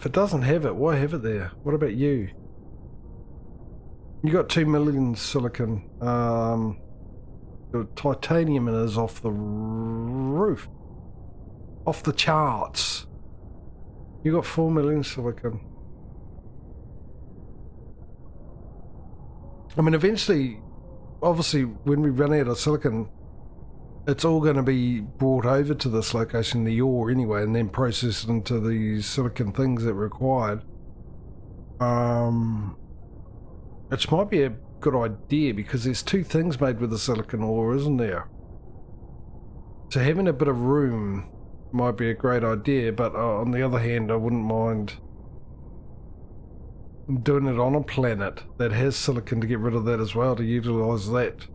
If it doesn't have it, why have it there? What about you? You got 2 million silicon. The titanium is off the roof. Off the charts. You got 4 million silicon. I mean, eventually, obviously, when we run out of silicon, it's all going to be brought over to this location, the ore anyway, and then processed into these silicon things that are required. Which might be a good idea because there's 2 things made with the silicon ore, isn't there? So having a bit of room might be a great idea, but on the other hand, I wouldn't mind doing it on a planet that has silicon to get rid of that as well, to utilize that.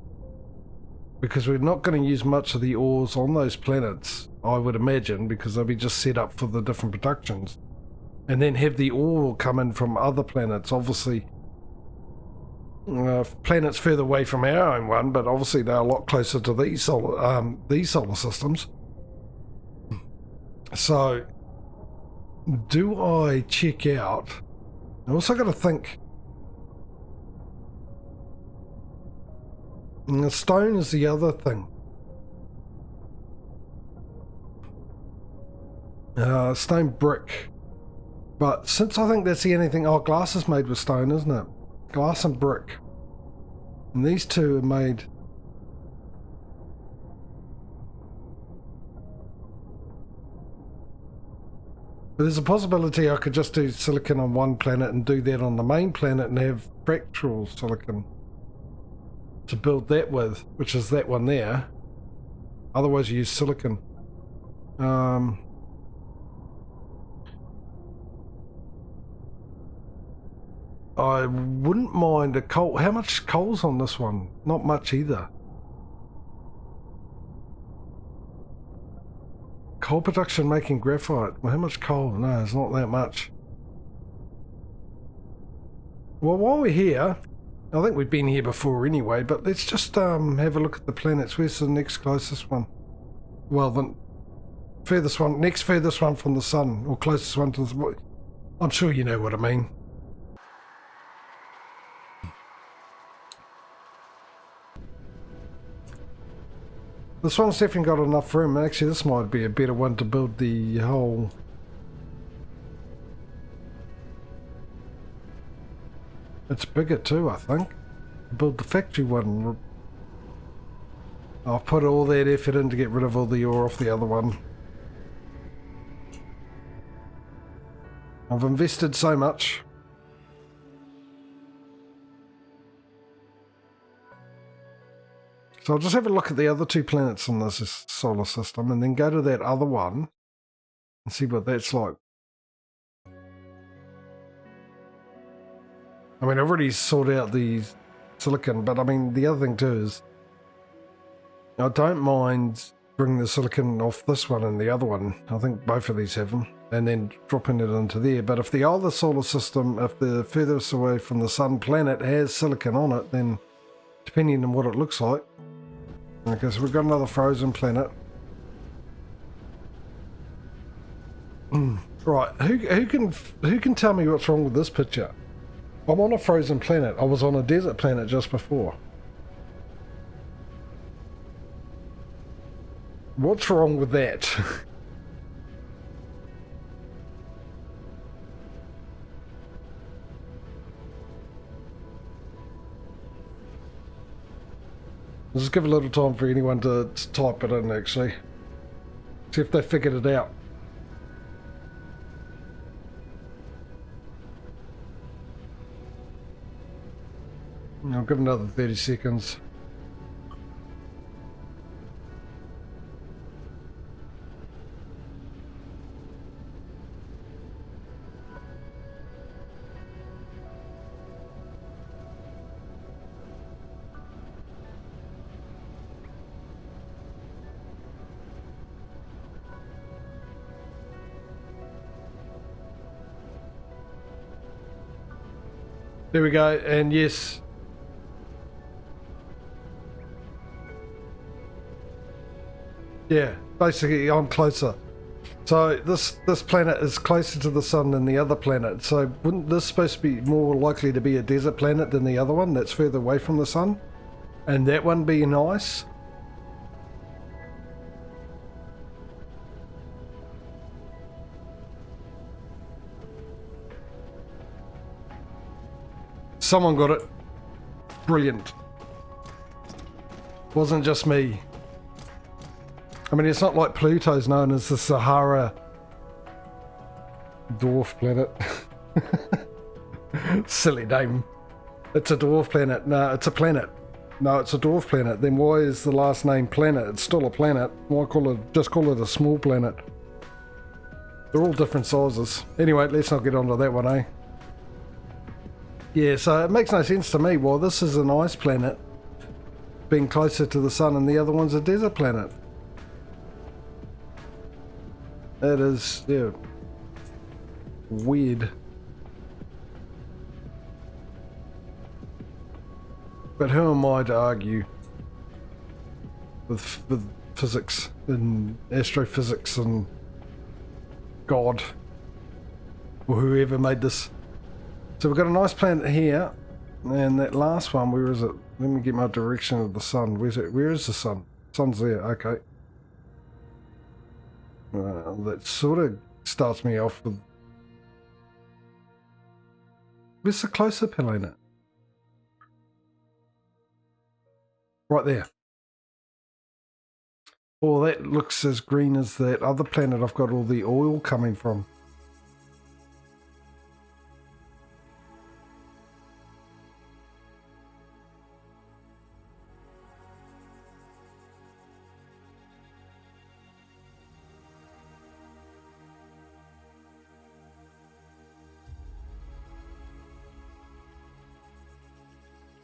Because we're not going to use much of the ores on those planets, I would imagine, because they'll be just set up for the different productions. And then have the ore come in from other planets, obviously. Planets further away from our own one, but obviously they're a lot closer to these solar systems. So, do I check out? I also got to think. And the stone is the other thing. Stone brick. But since I think that's the only thing... Oh, glass is made with stone, isn't it? Glass and brick. And these two are made... But there's a possibility I could just do silicon on one planet and do that on the main planet and have fractal silicon to build that with, which is that one there. Otherwise you use silicon. I wouldn't mind a coal. How much coal's on this one? Not much either. Coal production making graphite. Well, how much coal? No, it's not that much. Well, while we're here, I think we've been here before anyway, but let's just have a look at the planets. Where's the next closest one? Well, the furthest one, next furthest one from the sun, or closest one to the... I'm sure you know what I mean. This one's definitely got enough room. Actually, this might be a better one to build the whole... It's bigger too, I think. Build the factory one. I've put all that effort in to get rid of all the ore off the other one. I've invested so much. So I'll just have a look at the other 2 planets in this solar system and then go to that other one and see what that's like. I mean, I've already sorted out the silicon, but I mean, the other thing too is I don't mind bringing the silicon off this one and the other one. I think both of these have them, and then dropping it into there. But if the other solar system, if the furthest away from the sun planet has silicon on it, then depending on what it looks like. Okay, so we've got another frozen planet. Right, who can tell me what's wrong with this picture? I'm on a frozen planet. I was on a desert planet just before. What's wrong with that? I'll just give a little time for anyone to type it in, actually. See if they figured it out. I'll give another 30 seconds. There we go, and yes. Yeah, basically I'm closer. So this planet is closer to the sun than the other planet. So wouldn't this supposed to be more likely to be a desert planet than the other one that's further away from the sun? And that one being ice? Someone got it. Brilliant. Wasn't just me. I mean, it's not like Pluto's known as the Sahara dwarf planet. Silly name. It's a dwarf planet. No, it's a planet. No, it's a dwarf planet. Then why is the last name planet? It's still a planet. Why just call it a small planet? They're all different sizes. Anyway, let's not get onto that one, eh? Yeah, so it makes no sense to me why this is an ice planet being closer to the sun and the other one's a desert planet. That is, yeah, weird. But who am I to argue with physics and astrophysics and God or whoever made this? So we've got a nice planet here, and that last one, where is it? Let me get my direction of the sun. Where's it? Where is the sun? Sun's there, okay. That sort of starts me off with... Where's the closer planet? Right there. Oh, that looks as green as that other planet I've got all the oil coming from.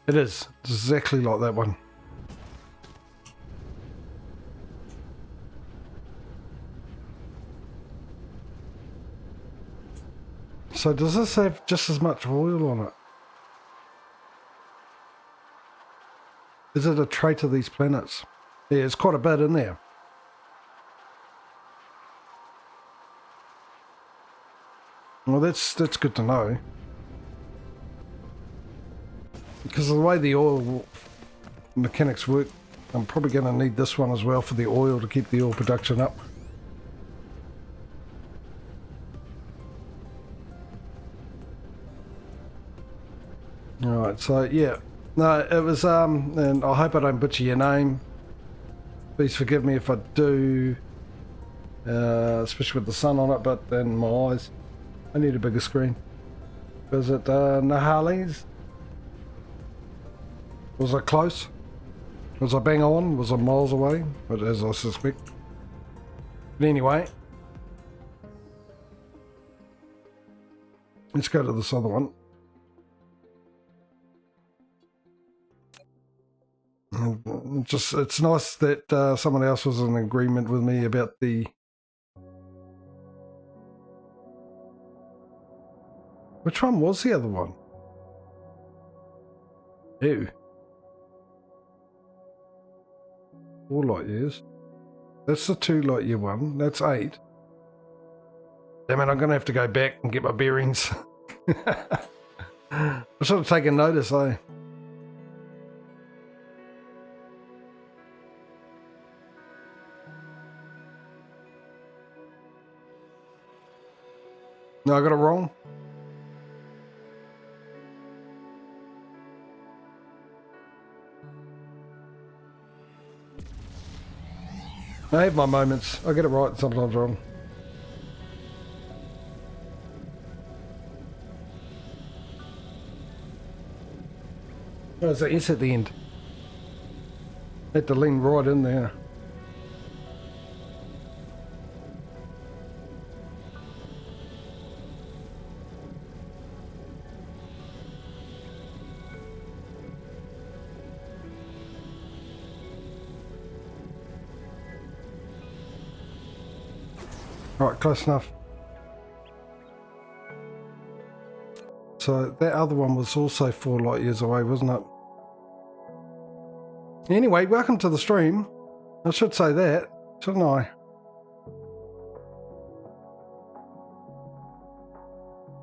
It is exactly like that one. So does this have just as much oil on it? Is it a trait of these planets? Yeah, it's quite a bit in there. Well, that's good to know. Because of the way the oil mechanics work, I'm probably going to need this one as well for the oil to keep the oil production up. Alright, so yeah. No, it was, and I hope I don't butcher your name. Please forgive me if I do, especially with the sun on it, but then my eyes. I need a bigger screen. Was it Nahali's? Was I close? Was I bang on? Was I miles away? But as I suspect. But anyway, let's go to this other one. It's nice that someone else was in agreement with me about the... Which one was the other one? Ew. 4 light years. That's the 2 light year one. That's 8. Damn it, I'm going to have to go back and get my bearings. I should have taken notice, eh? No, I got it wrong. I have my moments. I get it right, sometimes wrong. Oh, it's an S at the end. Had to lean right in there. Alright, close enough. So that other one was also 4 light years away, wasn't it? Anyway, welcome to the stream. I should say that, shouldn't I?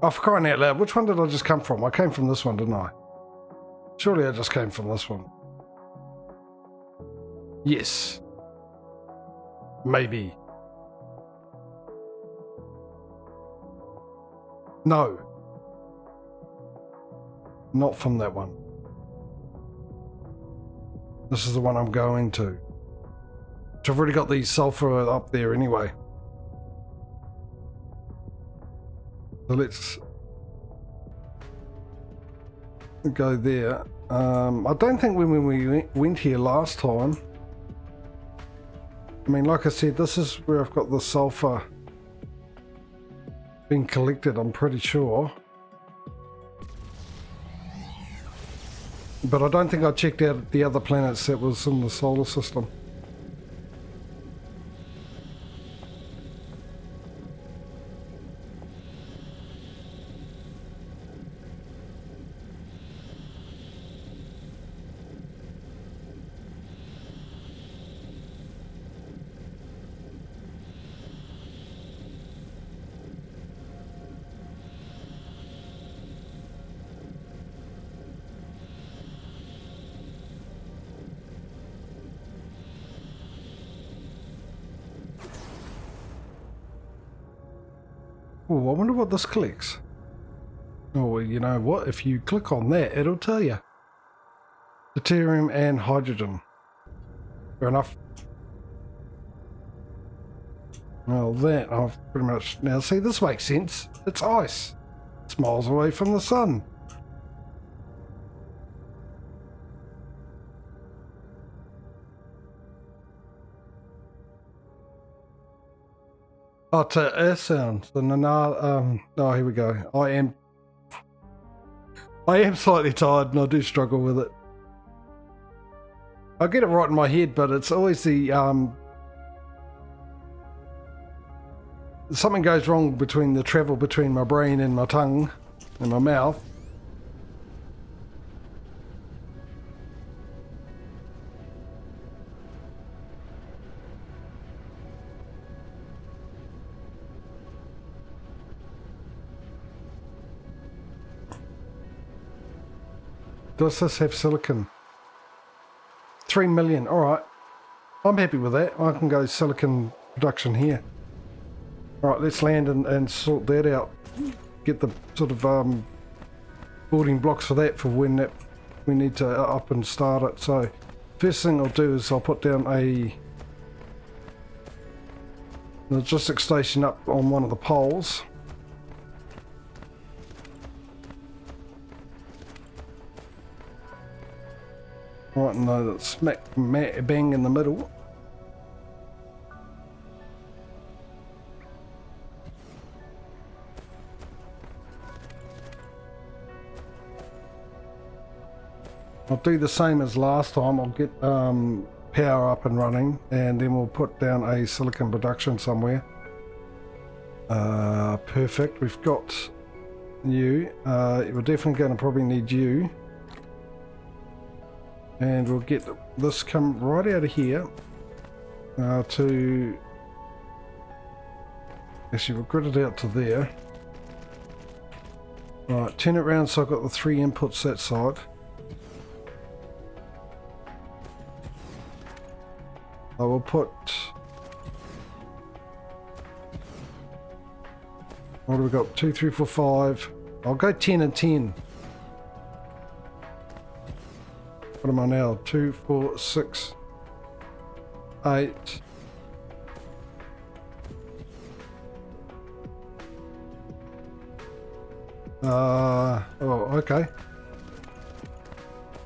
Oh, for crying out loud, which one did I just come from? I came from this one, didn't I? Surely I just came from this one. Yes. Maybe. No. Not from that one. This is the one I'm going to. Which I've already got the sulfur up there anyway. So let's go there. I don't think when we went here last time, I mean, like I said, this is where I've got the sulfur being collected, I'm pretty sure. But I don't think I checked out the other planets that was in the solar system. Oh, I wonder what this collects. Oh, well, you know what? If you click on that, it'll tell you. Deuterium and hydrogen. Fair enough. Well, that I've pretty much... Now, see, this makes sense. It's ice. It's miles away from the sun. Oh, to air sound. So, oh, here we go. I am slightly tired and I do struggle with it. I get it right in my head, but it's always the, something goes wrong between the travel between my brain and my tongue and my mouth. Does this have silicon? 3 million, alright. I'm happy with that. I can go silicon production here. Alright, let's land and sort that out. Get the sort of building blocks for that for when that we need to up and start it. So first thing I'll do is I'll put down a logistics station up on one of the poles. Right, no, that's smack bang in the middle. I'll do the same as last time. I'll get power up and running, and then we'll put down a silicon production somewhere. Perfect. We've got you. We're definitely going to probably need you. And we'll get this come right out of here to... Actually, we'll grid it out to there. Right, turn it around so I've got the 3 inputs that side. I will put... What do we got? 2, 3, 4, 5. I'll go 10 and 10. What am I now? 2, 4, 6, 8. Oh, okay. I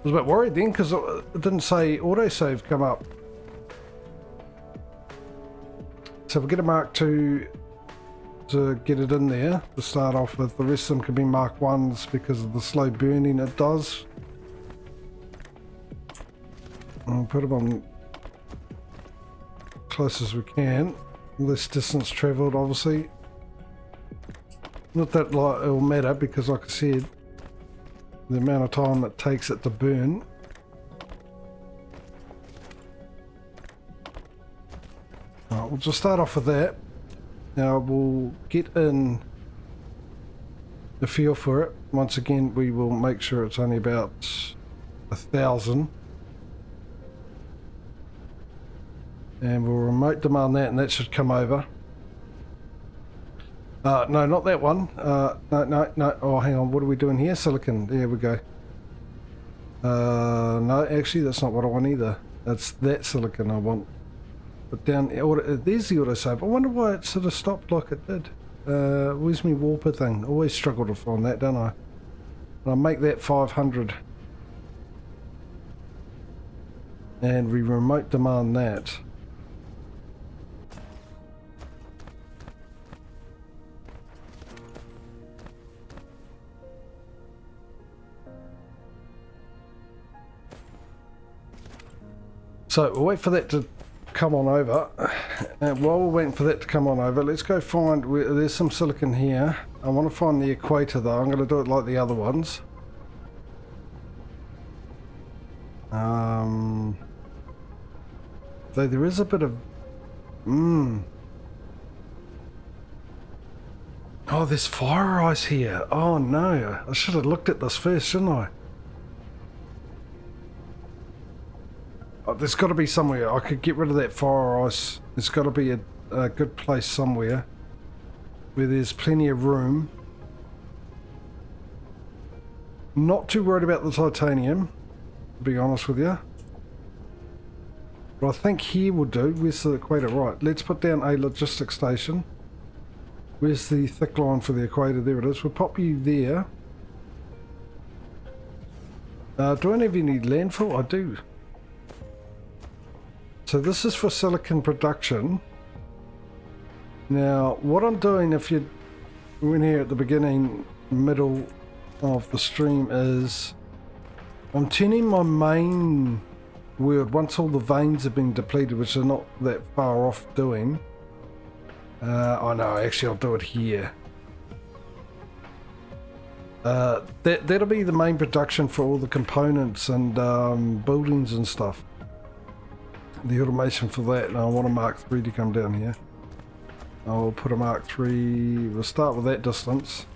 was a bit worried then because it didn't say autosave come up. So if we get a Mark 2 to get it in there to start off with, the rest of them can be Mark 1s because of the slow burning it does. I'll put them on close as we can. Less distance travelled, obviously. Not that it'll matter because, like I said, the amount of time it takes it to burn. Alright, we'll just start off with that. Now we'll get in a feel for it. Once again, we will make sure it's only about 1,000. And we'll remote demand that, and that should come over. No, not that one. No. Oh, hang on. What are we doing here? Silicon. There we go. No, actually, that's not what I want either. That's that silicon I want. But down, there's the autosave. I wonder why it sort of stopped like it did. Where's my warper thing? Always struggle to find that, don't I? And I'll make that 500. And we remote demand that. So we'll wait for that to come on over. And while we're waiting for that to come on over, let's go find, there's some silicon here. I want to find the equator though. I'm going to do it like the other ones. Though there is a bit of... Oh, there's fire ice here. Oh no, I should have looked at this first, shouldn't I? Oh, there's got to be somewhere. I could get rid of that fire ice. There's got to be a good place somewhere where there's plenty of room. Not too worried about the titanium, to be honest with you. But I think here will do. Where's the equator? Right, let's put down a logistics station. Where's the thick line for the equator? There it is. We'll pop you there. Do I have any landfill? I do. So this is for silicon production. Now, what I'm doing, if you went here at the beginning, middle of the stream, is I'm turning my main world, once all the veins have been depleted, which are not that far off doing. Oh no, actually I'll do it here. That'll be the main production for all the components and buildings and stuff. The automation for that, and I want a Mark III to come down here. I'll put a Mark III, we'll start with that distance.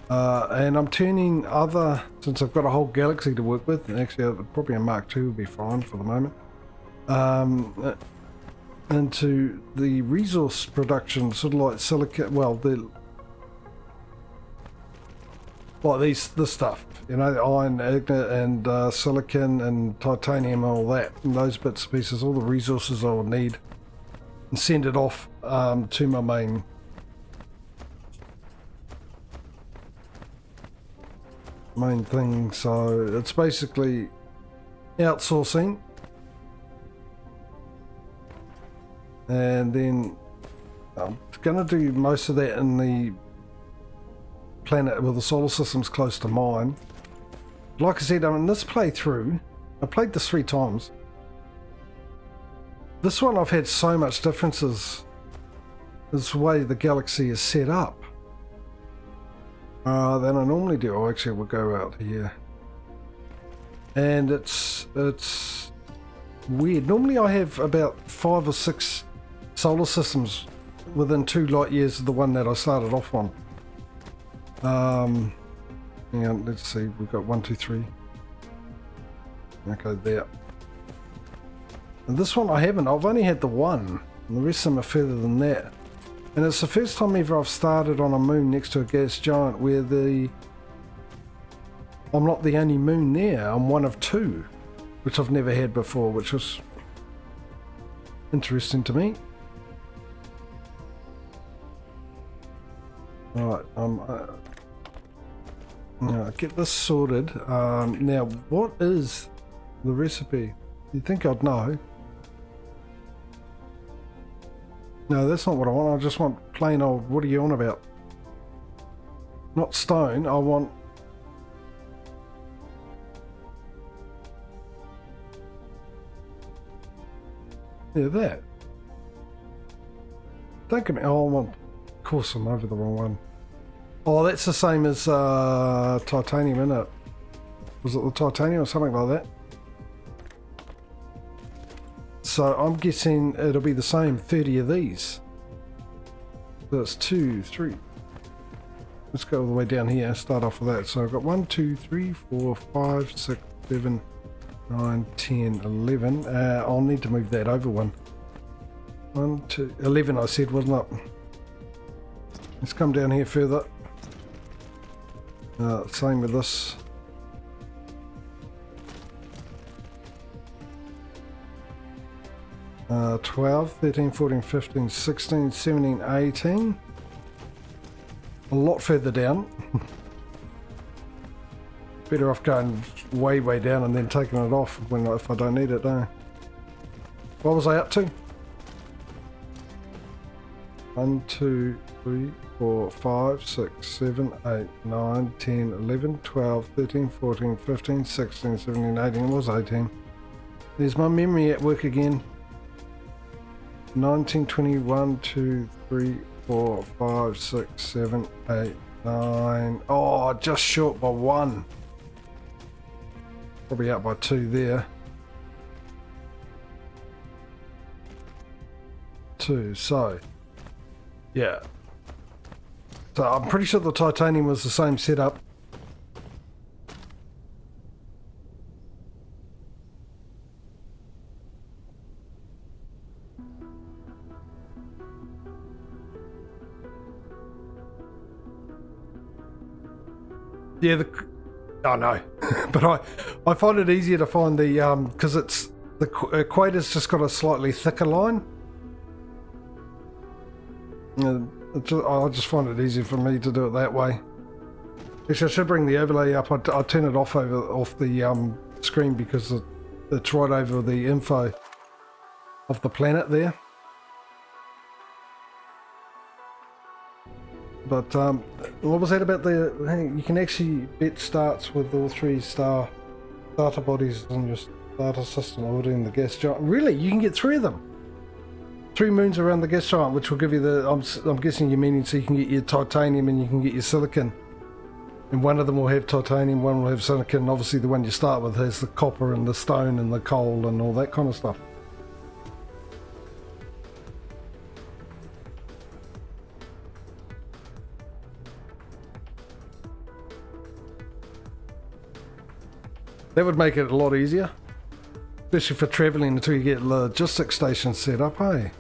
And I'm turning other, since I've got a whole galaxy to work with, and actually probably a Mark II will be fine for the moment, into the resource production, sort of like silicon, well, like this stuff, you know, the iron, ignet, and silicon, and titanium, and all that, and those bits and pieces, all the resources I will need, and send it off to my main thing. So it's basically outsourcing, and then I'm going to do most of that in the planet where the solar system's close to mine. Like I said, in this playthrough, I played this 3 times. This one I've had so much differences. This way the galaxy is set up than I normally do. I actually will go out here, and it's weird. Normally I have about 5 or 6 solar systems within 2 light years of the one that I started off on. Hang on, let's see, we've got 1, 2, 3. Okay, there. And this one I haven't, I've only had the one, and the rest of them are further than that. And it's the first time ever I've started on a moon next to a gas giant where I'm not the only moon there, I'm one of 2, which I've never had before, which was interesting to me. Alright, get this sorted. Now, what is the recipe? You'd think I'd know. No, that's not what I want. I just want plain old, what are you on about? Not stone, I want... Yeah, that. Don't get me... Oh, I want... Of course, I'm over the wrong one. Oh, that's the same as titanium, isn't it? Was it the titanium or something like that? So I'm guessing it'll be the same, 30 of these. So that's 2, 3. let's go all the way down here, start off with that. So I've got 1, 2, 3, 4, 5, 6, 7, 9, 10, 11. I'll need to move that over one. 1, 2, 11 I said, wasn't it? Let's come down here further. Same with this. Uh, 12, 13, 14, 15, 16, 17, 18. A lot further down. Better off going way down and then taking it off if I don't need it, don't I? What was I up to? 1, 2, 3, 4, 5, 6, 7, 8, 9, 10, 11, 12, 13, 14, 15, 16, 17, 18. It was 18. There's my memory at work again. 19, 20, 1, 2, 3, 4, 5, 6, 7, 8, 9. Oh, just short by 1. Probably out by 2 there. 2, so yeah. So I'm pretty sure the titanium was the same setup. Yeah, oh no, but I find it easier to find the because it's the equator's just got a slightly thicker line. I just find it easier for me to do it that way. Actually, I should bring the overlay up. I turn it off the screen because it's right over the info of the planet there. But what was that about the? Hey, you can actually bet starts with all 3 starter bodies on your starter system orbiting the gas giant. Really, you can get 3 of them. 3 moons around the gas giant, which will give you the. I'm guessing you're meaning so you can get your titanium and you can get your silicon. And one of them will have titanium, one will have silicon. Obviously, the one you start with has the copper and the stone and the coal and all that kind of stuff. That would make it a lot easier, especially for travelling until you get logistics stations set up, hey?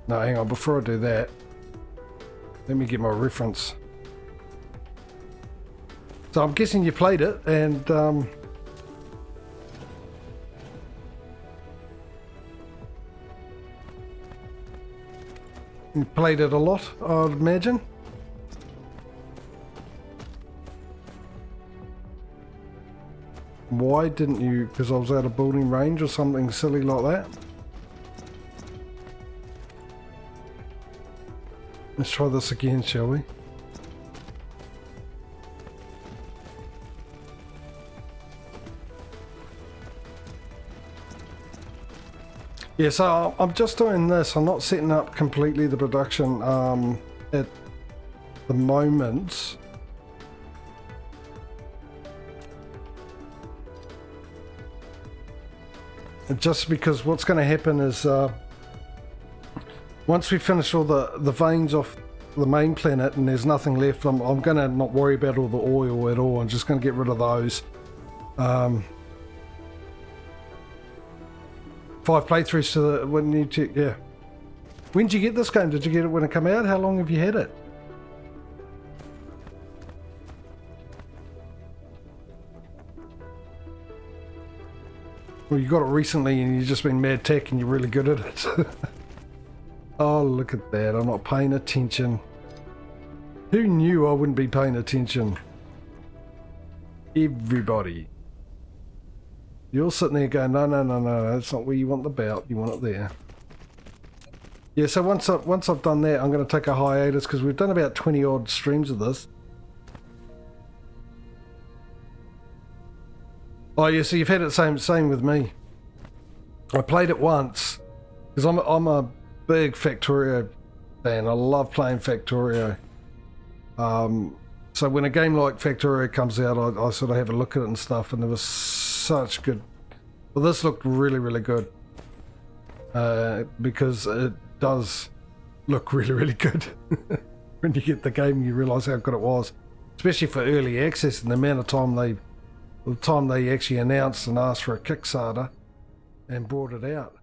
No, hang on, before I do that, let me get my reference. So I'm guessing you played it, and you played it a lot, I'd imagine. Why didn't you? Because I was out of building range or something silly like that? Let's try this again, shall we? Yeah, so I'm just doing this. I'm not setting up completely the production at the moment. Just because what's going to happen is once we finish all the veins off the main planet and there's nothing left, I'm going to not worry about all the oil at all. I'm just going to get rid of those. 5 playthroughs to the when you yeah. When did you get this game? Did you get it when it came out? How long have you had it? Well, you got it recently and you've just been mad tech and you're really good at it. Oh, look at that. I'm not paying attention. Who knew I wouldn't be paying attention? Everybody. You're sitting there going, no, that's not where you want the belt. You want it there. Yeah, so once I've done that, I'm going to take a hiatus because we've done about 20 odd streams of this. Oh yeah, so you've had it same with me. I played it once because I'm a big Factorio fan. I love playing Factorio. So when a game like Factorio comes out, I sort of have a look at it and stuff, and there was such good. Well, this looked really good because it does look really, really good. When you get the game, you realise how good it was, especially for early access and the amount of time the time they actually announced and asked for a Kickstarter and brought it out.